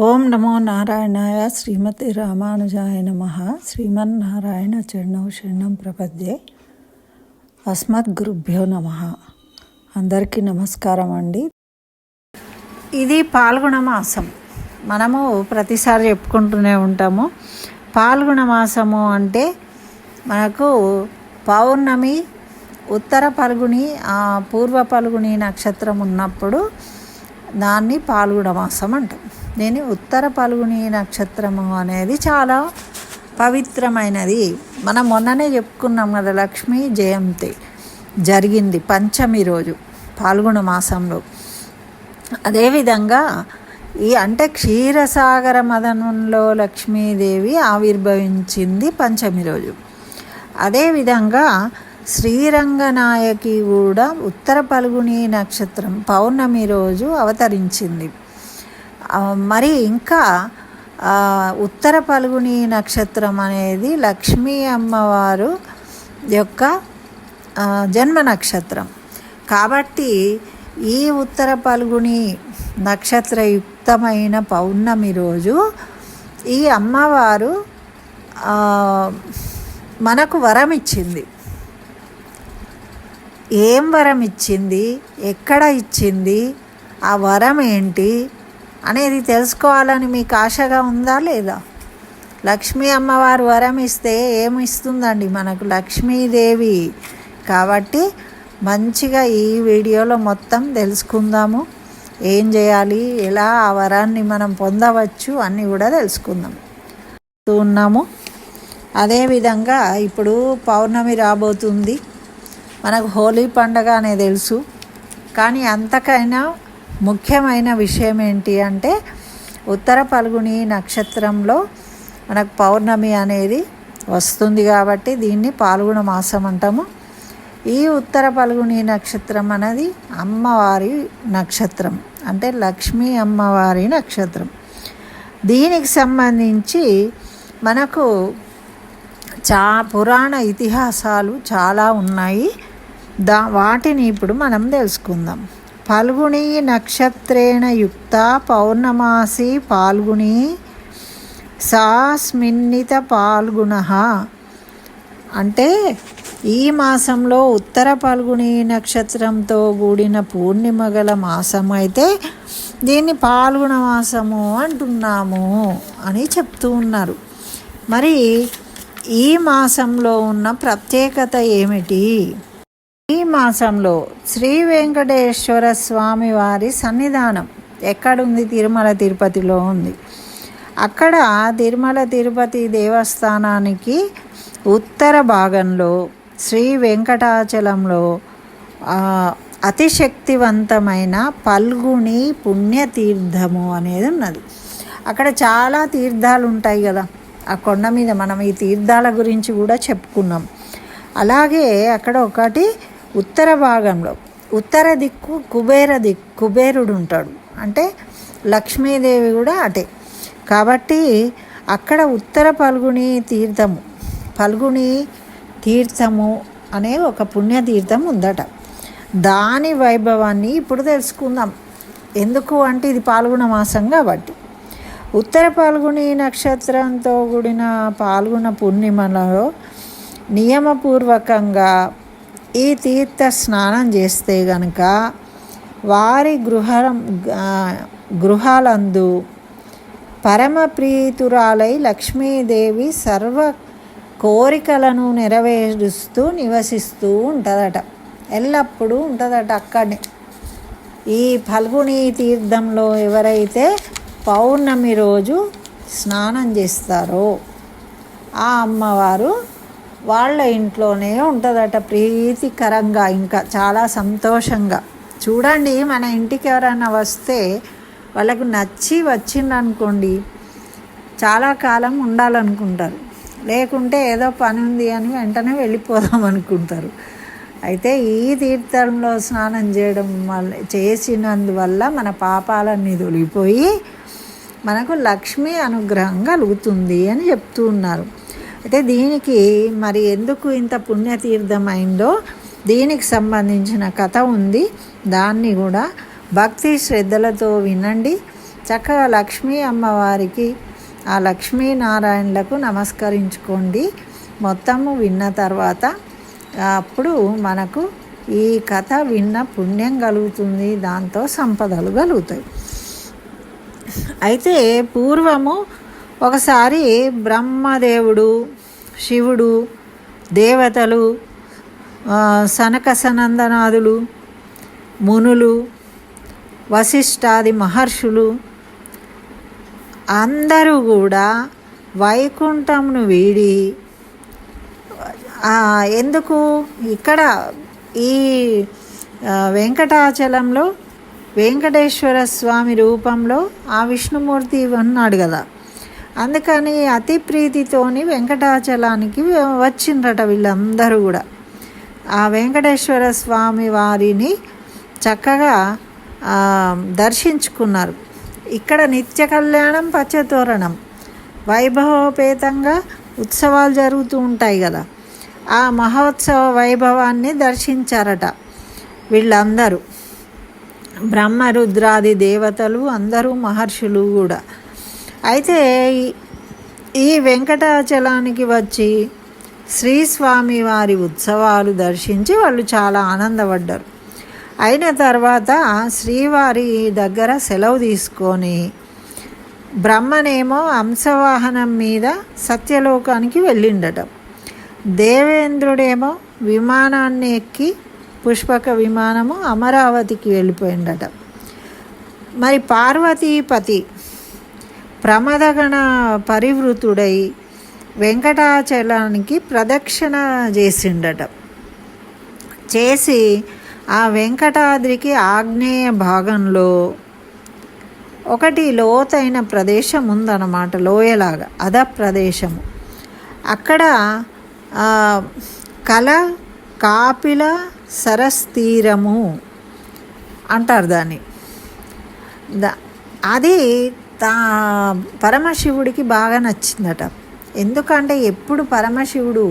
ఓం నమో నారాయణాయ శ్రీమతి రామానుజాయ నమః. శ్రీమన్నారాయణ చరణౌ శరణం ప్రపద్యే. అస్మద్గురుభ్యో నమః. అందరికీ నమస్కారం అండి. ఇది పాల్గొన మాసం. మనము ప్రతిసారి చెప్పుకుంటూనే ఉంటాము. పాల్గొన మాసము అంటే మనకు పౌర్ణమి, ఉత్తర పల్గుని, పూర్వ పల్గుని నక్షత్రం ఉన్నప్పుడు దాన్ని పాల్గొన మాసం అంటాం. దీని ఉత్తర పల్గుని నక్షత్రము అనేది చాలా పవిత్రమైనది. మనం మొన్ననే చెప్పుకున్నాం కదా, లక్ష్మీ జయంతి జరిగింది పంచమి రోజు పాల్గొన మాసంలో. అదేవిధంగా అంటే క్షీరసాగర మదనంలో లక్ష్మీదేవి ఆవిర్భవించింది పంచమి రోజు. అదేవిధంగా శ్రీరంగనాయకి కూడా ఉత్తర పల్గుని నక్షత్రం పౌర్ణమి రోజు అవతరించింది. మరి ఇంకా ఉత్తర పల్గుని నక్షత్రం అనేది లక్ష్మీ అమ్మవారు యొక్క జన్మ నక్షత్రం. కాబట్టి ఈ ఉత్తర పల్గుని నక్షత్రయుక్తమైన పౌర్ణమి రోజు ఈ అమ్మవారు మనకు వరం ఇచ్చింది. ఏం వరం ఇచ్చింది, ఎక్కడ ఇచ్చింది, ఆ వరం ఏంటి అనేది తెలుసుకోవాలని మీకు ఆశగా ఉందా లేదా? లక్ష్మీ అమ్మవారు వరం ఇస్తే ఏమి ఇస్తుందండి మనకు? లక్ష్మీదేవి. కాబట్టి మంచిగా ఈ వీడియోలో మొత్తం తెలుసుకుందాము. ఏం చేయాలి, ఎలా ఆ వరాన్ని మనం పొందవచ్చు అన్నీ కూడా తెలుసుకుందాం ఉన్నాము. అదేవిధంగా ఇప్పుడు పౌర్ణమి రాబోతుంది. మనకు హోలీ పండగ అనే తెలుసు, కానీ అంతకైనా ముఖ్యమైన విషయం ఏంటి అంటే ఉత్తర పల్గుని నక్షత్రంలో మనకు పౌర్ణమి అనేది వస్తుంది. కాబట్టి దీన్ని పాల్గొన మాసం అంటాము. ఈ ఉత్తర పల్గుని నక్షత్రం అనేది అమ్మవారి నక్షత్రం, అంటే లక్ష్మీ అమ్మవారి నక్షత్రం. దీనికి సంబంధించి మనకు పురాణ ఇతిహాసాలు చాలా ఉన్నాయి. వాటిని ఇప్పుడు మనం తెలుసుకుందాం. పల్గుని నక్షత్రేణ యుక్త పౌర్ణమాసి పాల్గుని సాస్మిన్నిత పాల్గుణ. అంటే ఈ మాసంలో ఉత్తర పల్గుని నక్షత్రంతో కూడిన పూర్ణిమ గల మాసం అయితే దీన్ని పాల్గొన మాసము అంటున్నాము అని చెప్తూ ఉన్నారు. మరి ఈ మాసంలో ఉన్న ప్రత్యేకత ఏమిటి? ఈ మాసంలో శ్రీ వెంకటేశ్వర స్వామి వారి సన్నిధానం ఎక్కడుంది? తిరుమల తిరుపతిలో ఉంది. అక్కడ తిరుమల తిరుపతి దేవస్థానానికి ఉత్తర భాగంలో శ్రీ వెంకటాచలంలో అతిశక్తివంతమైన పల్గుని పుణ్యతీర్థము అనేది ఉన్నది. అక్కడ చాలా తీర్థాలు ఉంటాయి కదా ఆ కొండ మీద. మనం ఈ తీర్థాల గురించి కూడా చెప్పుకున్నాం. అలాగే అక్కడ ఒకటి ఉత్తర భాగంలో ఉత్తర దిక్కు కుబేరుడు ఉంటాడు, అంటే లక్ష్మీదేవి కూడా అటే. కాబట్టి అక్కడ ఉత్తర పల్గుని తీర్థము అనే ఒక పుణ్యతీర్థం ఉందట. దాని వైభవాన్ని ఇప్పుడు తెలుసుకుందాం. ఎందుకు అంటే ఇది పాల్గొన మాసం కాబట్టి. ఉత్తర పాల్గొని నక్షత్రంతో కూడిన పాల్గొన పూర్ణిమలో నియమపూర్వకంగా ఈ తీర్థ స్నానం చేస్తే గనుక వారి గృహాలందు పరమ ప్రీతురాలై లక్ష్మీదేవి సర్వ కోరికలను నెరవేరుస్తూ నివసిస్తూ ఉంటుందట. ఎల్లప్పుడూ ఉంటుందట అక్కడనే. ఈ ఫల్గుని తీర్థంలో ఎవరైతే పౌర్ణమి రోజు స్నానం చేస్తారో ఆ అమ్మవారు వాళ్ళ ఇంట్లోనే ఉంటుందట, ప్రీతికరంగా, ఇంకా చాలా సంతోషంగా. చూడండి, మన ఇంటికి ఎవరైనా వస్తే వాళ్ళకు నచ్చి వచ్చిందనుకోండి చాలా కాలం ఉండాలనుకుంటారు. లేకుంటే ఏదో పని ఉంది అని వెంటనే వెళ్ళిపోదాం అనుకుంటారు. అయితే ఈ తీర్థంలో స్నానం చేసినందువల్ల మన పాపాలన్నీ తొలగిపోయి మనకు లక్ష్మీ అనుగ్రహం కలుగుతుంది అని చెప్తూ ఉన్నారు. అయితే దీనికి మరి ఎందుకు ఇంత పుణ్యతీర్థమైందో దీనికి సంబంధించిన కథ ఉంది. దాన్ని కూడా భక్తి శ్రద్ధలతో వినండి. చక్కగా లక్ష్మీ అమ్మవారికి ఆ లక్ష్మీనారాయణలకు నమస్కరించుకోండి. మొత్తము విన్న తర్వాత అప్పుడు మనకు ఈ కథ విన్న పుణ్యం కలుగుతుంది, దాంతో సంపదలు కలుగుతాయి. అయితే పూర్వము ఒకసారి బ్రహ్మదేవుడు, శివుడు, దేవతలు, సనక సనందనాదులు, మునులు, వశిష్ఠాది మహర్షులు అందరూ కూడా వైకుంఠంను వీడి ఎందుకు ఇక్కడ ఈ వెంకటాచలంలో వెంకటేశ్వర స్వామి రూపంలో ఆ విష్ణుమూర్తి ఉన్నాడు కదా, అందుకని అతి ప్రీతితోని వెంకటాచలానికి వచ్చిండ్రట వీళ్ళందరూ కూడా. ఆ వెంకటేశ్వర స్వామి వారిని చక్కగా దర్శించుకున్నారు. ఇక్కడ నిత్య కళ్యాణం, పచ్చతోరణం, వైభవోపేతంగా ఉత్సవాలు జరుగుతూ ఉంటాయి కదా, ఆ మహోత్సవ వైభవాన్ని దర్శించారట వీళ్ళందరూ. బ్రహ్మరుద్రాది దేవతలు అందరూ, మహర్షులు కూడా. అయితే ఈ వెంకటాచలానికి వచ్చి శ్రీస్వామి వారి ఉత్సవాలు దర్శించి వాళ్ళు చాలా ఆనందపడ్డారు. అయిన తర్వాత శ్రీవారి దగ్గర సెలవు తీసుకొని బ్రహ్మనేమో హంసవాహనం మీద సత్యలోకానికి వెళ్ళిండట. దేవేంద్రుడేమో విమానాన్ని ఎక్కి పుష్పక విమానము అమరావతికి వెళ్ళిపోయిండట. మరి పార్వతీపతి ప్రమదగణ పరివృతుడై వెంకటాచలానికి ప్రదక్షిణ చేసిండట. చేసి ఆ వెంకటాద్రికి ఆగ్నేయ భాగంలో ఒకటి లోతైన ప్రదేశం ఉందన్నమాట, లోయలాగా అద ప్రదేశము. అక్కడ కాపిల సరస్తీరము అంటారు దాన్ని. అది పరమశివుడికి బాగా నచ్చిందట. ఎందుకంటే ఎప్పుడు పరమశివుడు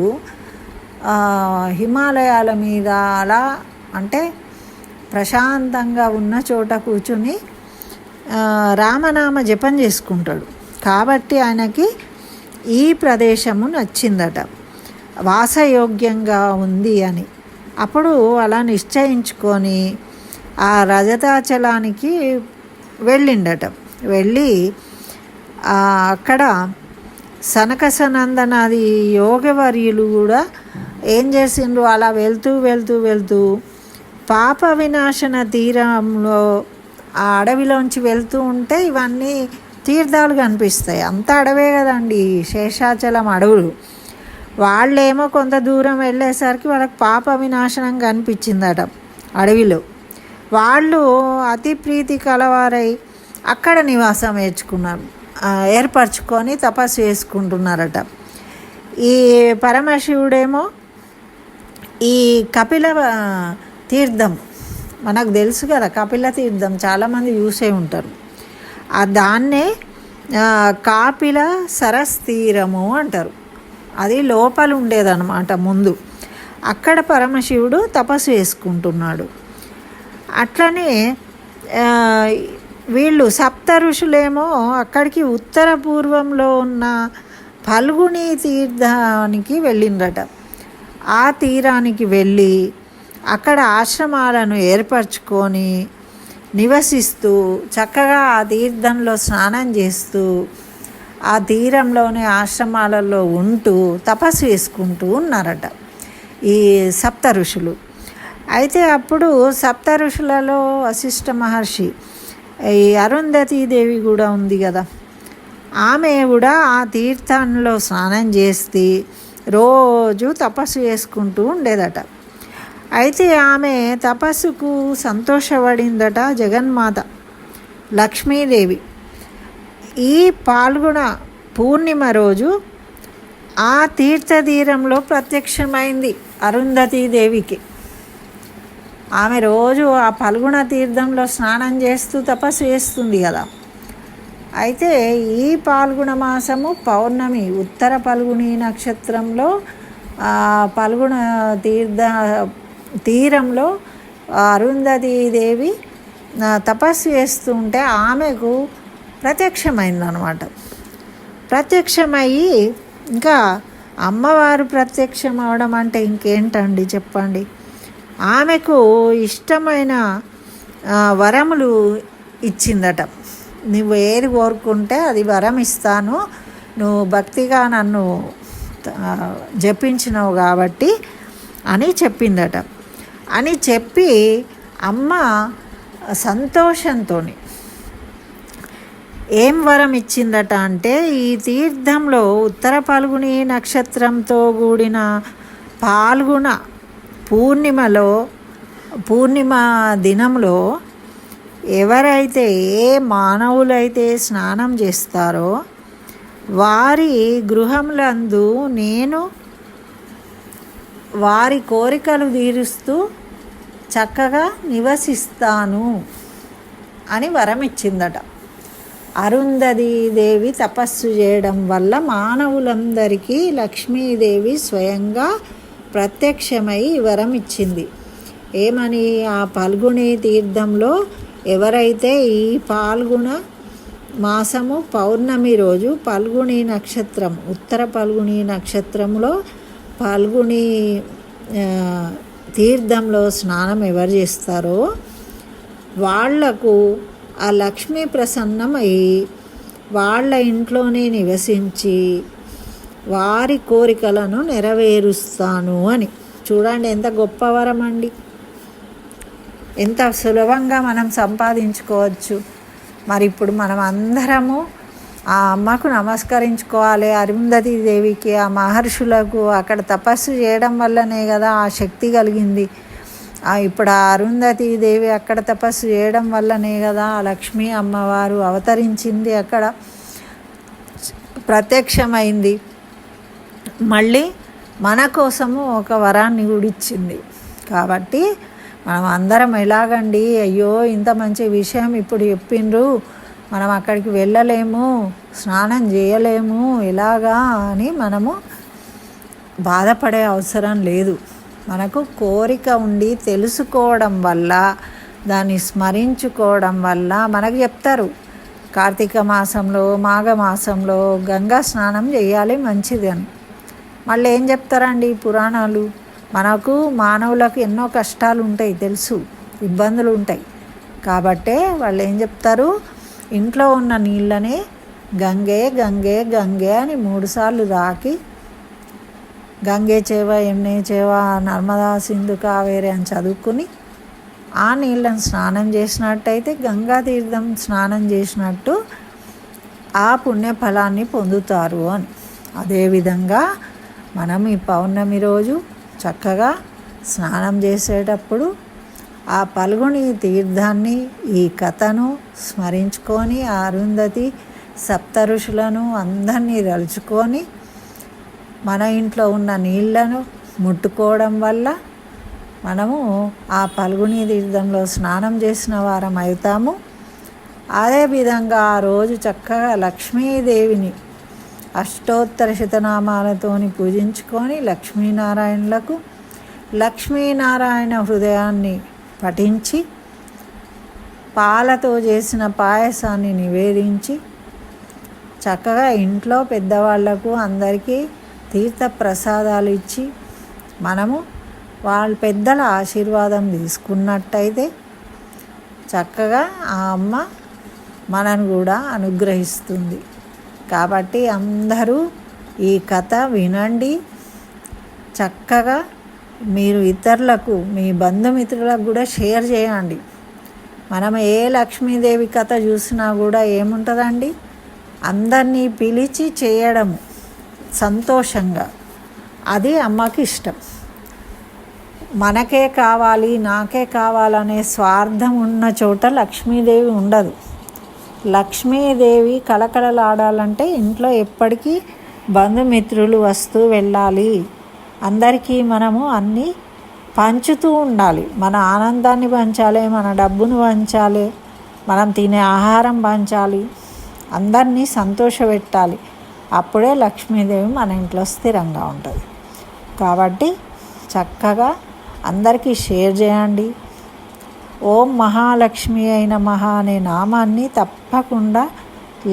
హిమాలయాల మీద అలా అంటే ప్రశాంతంగా ఉన్న చోట కూర్చుని రామనామ జపం చేసుకుంటాడు. కాబట్టి ఆయనకి ఈ ప్రదేశము నచ్చిందట, వాసయోగ్యంగా ఉంది అని. అప్పుడు అలా నిశ్చయించుకొని ఆ రజతాచలానికి వెళ్ళిండట. వెళ్ళి అక్కడ సనక సనందనాది యోగవర్యులు కూడా ఏం చేసిండ్రు, అలా వెళ్తూ పాప వినాశన తీరంలో ఆ అడవిలోంచి వెళ్తూ ఉంటే ఇవన్నీ తీర్థాలు కనిపిస్తాయి. అంత అడవే కదండి, శేషాచలం అడవులు. వాళ్ళేమో కొంత దూరం వెళ్ళేసరికి వాళ్ళకి పాప వినాశనం కనిపించిందట అడవిలో. వాళ్ళు అతి ప్రీతి కలవారై అక్కడ నివాసం ఏర్పరచుకొని తపస్సు చేసుకుంటున్నారట. ఈ పరమశివుడేమో ఈ కపిల తీర్థం మనకు తెలుసు కదా, కపిల తీర్థం చాలామంది చూసే ఉంటారు. దాన్నే కాపిల సరస్తీరము అంటారు. అది లోపల ఉండేదన్నమాట ముందు. అక్కడ పరమశివుడు తపస్సు చేసుకుంటున్నాడు. అట్లనే వీళ్ళు సప్త ఋషులేమో అక్కడికి ఉత్తర పూర్వంలో ఉన్న ఫల్గుని తీర్థానికి వెళ్ళిండ్రట. ఆ తీరానికి వెళ్ళి అక్కడ ఆశ్రమాలను ఏర్పరచుకొని నివసిస్తూ చక్కగా ఆ తీర్థంలో స్నానం చేస్తూ ఆ తీరంలోనే ఆశ్రమాలలో ఉంటూ తపస్సు చేసుకుంటూ ఉన్నారట ఈ సప్త ఋషులు. అయితే అప్పుడు సప్త ఋషులలో వశిష్ఠ మహర్షి, ఈ అరుంధతీదేవి కూడా ఉంది కదా, ఆమె కూడా ఆ తీర్థంలో స్నానం చేసి రోజు తపస్సు చేసుకుంటూ ఉండేదట. అయితే ఆమె తపస్సుకు సంతోషపడిందట జగన్మాత లక్ష్మీదేవి. ఈ పాల్గొన పూర్ణిమ రోజు ఆ తీర్థతీరంలో ప్రత్యక్షమైంది అరుంధతీదేవికి. ఆమె రోజు ఆ పల్గుణ తీర్థంలో స్నానం చేస్తూ తపస్సు చేస్తుంది కదా. అయితే ఈ పాల్గొన మాసము పౌర్ణమి, ఉత్తర పల్గుని నక్షత్రంలో పల్గుణ తీరంలో అరుంధతీదేవి తపస్సు చేస్తుంటే ఆమెకు ప్రత్యక్షమైందనమాట. ప్రత్యక్షమయ్యి ఇంకా అమ్మవారు ప్రత్యక్షం అవడం అంటే ఇంకేంటండి చెప్పండి. ఆమెకు ఇష్టమైన వరములు ఇచ్చిందట. నువ్వు ఏది కోరుకుంటే అది వరం ఇస్తాను, నువ్వు భక్తిగా నన్ను జపించినవు కాబట్టి అని చెప్పిందట. అని చెప్పి అమ్మ సంతోషంతో ఏం వరం ఇచ్చిందట అంటే, ఈ తీర్థంలో ఉత్తర పాల్గొని నక్షత్రంతో కూడిన పాల్గొన పూర్ణిమ దినంలో ఎవరైతే ఏ మానవులైతే స్నానం చేస్తారో వారి గృహములందు నేను వారి కోరికలు తీరుస్తూ చక్కగా నివసిస్తాను అని వరం ఇచ్చిందట. అరుంధతీదేవి తపస్సు చేయడం వల్ల మానవులందరికీ లక్ష్మీదేవి స్వయంగా ప్రత్యక్షమై వరం ఇచ్చింది. ఏమని? ఆ పాల్గొని తీర్థంలో ఎవరైతే ఈ పాల్గొన మాసము పౌర్ణమి రోజు పాల్గొని నక్షత్రం, ఉత్తర పాల్గొని నక్షత్రంలో పాల్గొని తీర్థంలో స్నానం ఎవరు చేస్తారో వాళ్లకు ఆ లక్ష్మీ ప్రసన్నమై వాళ్ళ ఇంట్లోనే నివసించి వారి కోరికలను నెరవేరుస్తాను అని. చూడండి ఎంత గొప్ప వరం అండి, ఎంత సులభంగా మనం సంపాదించుకోవచ్చు. మరి ఇప్పుడు మనం అందరము ఆ అమ్మకు నమస్కరించుకోవాలి, అరుంధతీదేవికి, ఆ మహర్షులకు. అక్కడ తపస్సు చేయడం వల్లనే కదా ఆ శక్తి కలిగింది. ఇప్పుడు ఆ అరుంధతీదేవి అక్కడ తపస్సు చేయడం వల్లనే కదా ఆ లక్ష్మీ అమ్మవారు అవతరించింది, అక్కడ ప్రత్యక్షమైంది. మళ్ళీ మన కోసము ఒక వరాన్ని కూడా ఇచ్చింది. కాబట్టి మనం అందరం ఎలాగండి, అయ్యో ఇంత మంచి విషయం ఇప్పుడు చెప్పిండ్రు, మనం అక్కడికి వెళ్ళలేము, స్నానం చేయలేము, ఎలాగా అని మనము బాధపడే అవసరం లేదు. మనకు కోరిక ఉండి తెలుసుకోవడం వల్ల, దాన్ని స్మరించుకోవడం వల్ల మనకు చెప్తారు కార్తీక మాసంలో మాఘమాసంలో గంగా స్నానం చేయాలి మంచిది అని. మళ్ళీ ఏం చెప్తారండి పురాణాలు? మనకు మానవులకు ఎన్నో కష్టాలు ఉంటాయి తెలుసు, ఇబ్బందులు ఉంటాయి. కాబట్టే వాళ్ళు ఏం చెప్తారు, ఇంట్లో ఉన్న నీళ్ళని గంగే గంగే గంగే అని 3 సార్లు తాకి, గంగే చేవ యమునే చేవ నర్మదా సింధు కావేరి అని చదువుకుని ఆ నీళ్ళని స్నానం చేసినట్టయితే గంగా తీర్థం స్నానం చేసినట్టు ఆ పుణ్యఫలాన్ని పొందుతారు అని. అదేవిధంగా మనం ఈ పౌర్ణమి రోజు చక్కగా స్నానం చేసేటప్పుడు ఆ పాల్గొని తీర్థాన్ని, ఈ కథను స్మరించుకొని ఆ అరుంధతి సప్త ఋషులను అందరినీ తలుచుకొని మన ఇంట్లో ఉన్న నీళ్లను ముట్టుకోవడం వల్ల మనము ఆ పాల్గొని తీర్థంలో స్నానం చేసిన వారం అవుతాము. అదేవిధంగా ఆ రోజు చక్కగా లక్ష్మీదేవిని అష్టోత్తర శతనామాలతోని పూజించుకొని లక్ష్మీనారాయణులకు లక్ష్మీనారాయణ హృదయాన్ని పఠించి పాలతో చేసిన పాయసాన్ని నివేదించి చక్కగా ఇంట్లో పెద్దవాళ్లకు అందరికీ తీర్థ ప్రసాదాలు ఇచ్చి మనము వాళ్ళ పెద్దల ఆశీర్వాదం తీసుకున్నట్టయితే చక్కగా ఆ అమ్మ మనను కూడా అనుగ్రహిస్తుంది. కాబట్టి అందరూ ఈ కథ వినండి, చక్కగా మీరు ఇతరులకు, మీ బంధుమిత్రులకు కూడా షేర్ చేయండి. మనం ఏ లక్ష్మీదేవి కథ చూసినా కూడా ఏముంటుందండి, అందరినీ పిలిచి చేయడము సంతోషంగా, అది అమ్మకి ఇష్టం. మనకే కావాలి, నాకే కావాలనే స్వార్థం ఉన్న చోట లక్ష్మీదేవి ఉండదు. లక్ష్మీదేవి కళకళలాడాలంటే ఇంట్లో ఎప్పటికీ బంధుమిత్రులు వస్తూ వెళ్ళాలి, అందరికీ మనము అన్నీ పంచుతూ ఉండాలి. మన ఆనందాన్ని పంచాలి, మన డబ్బును పంచాలి, మనం తినే ఆహారం పంచాలి, అందరినీ సంతోషపెట్టాలి. అప్పుడే లక్ష్మీదేవి మన ఇంట్లో స్థిరంగా ఉంటుంది. కాబట్టి చక్కగా అందరికీ షేర్ చేయండి. ఓం మహాలక్ష్మి అయిన మహా అనే నామాన్ని తప్పకుండా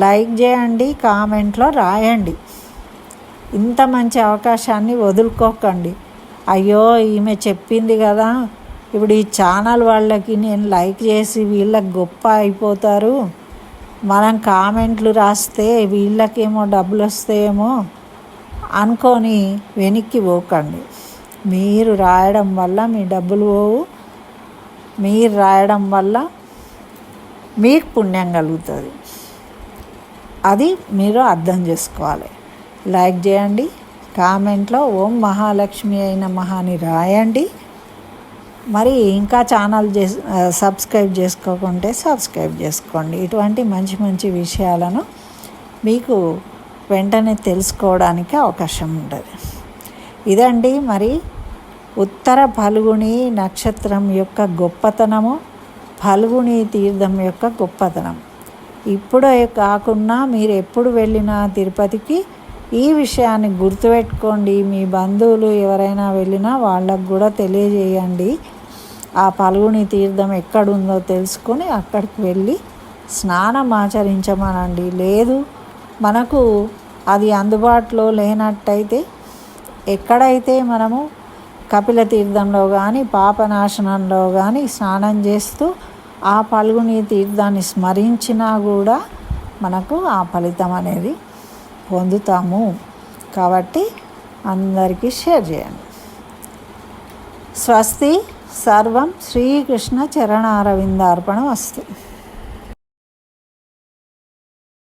లైక్ చేయండి, కామెంట్లో రాయండి. ఇంత మంచి అవకాశాన్ని వదులుకోకండి. అయ్యో ఈమె చెప్పింది కదా, ఇప్పుడు ఈ ఛానల్ వాళ్ళకి నేను లైక్ చేసి వీళ్ళకి గొప్ప అయిపోతారు, మనం కామెంట్లు రాస్తే వీళ్ళకేమో డబ్బులు వస్తాయేమో అనుకొని వెనక్కి పోకండి. మీరు రాయడం వల్ల మీ డబ్బులు పోవు, మీరు రాయడం వల్ల మీకు పుణ్యం కలుగుతుంది. అది మీరు అర్థం చేసుకోవాలి. లైక్ చేయండి, కామెంట్లో ఓం మహాలక్ష్మి అయిన మహాని రాయండి. మరి ఇంకా ఛానల్ సబ్స్క్రైబ్ చేసుకోకుంటే సబ్స్క్రైబ్ చేసుకోండి. ఇటువంటి మంచి మంచి విషయాలను మీకు వెంటనే తెలుసుకోవడానికి అవకాశం ఉంటుంది. ఇదండి మరి ఉత్తర ఫల్గుణి నక్షత్రం యొక్క గొప్పతనము, ఫల్గుణి తీర్థం యొక్క గొప్పతనం. ఇప్పుడే కాకుండా మీరు ఎప్పుడు వెళ్ళినా తిరుపతికి ఈ విషయాన్ని గుర్తుపెట్టుకోండి. మీ బంధువులు ఎవరైనా వెళ్ళినా వాళ్ళకు కూడా తెలియజేయండి. ఆ ఫల్గుణి తీర్థం ఎక్కడుందో తెలుసుకొని అక్కడికి వెళ్ళి స్నానం ఆచరించమనండి. లేదు మనకు అది అందుబాటులో లేనట్టయితే ఎక్కడైతే మనము కపిల తీర్థంలో కానీ పాపనాశనంలో కానీ స్నానం చేస్తూ ఆ ఫల్గుణి తీర్థాన్ని స్మరించినా కూడా మనకు ఆ ఫలితం అనేది పొందుతాము. కాబట్టి అందరికీ షేర్ చేయండి. స్వస్తి. సర్వం శ్రీకృష్ణ చరణారవిందార్పణమస్తు.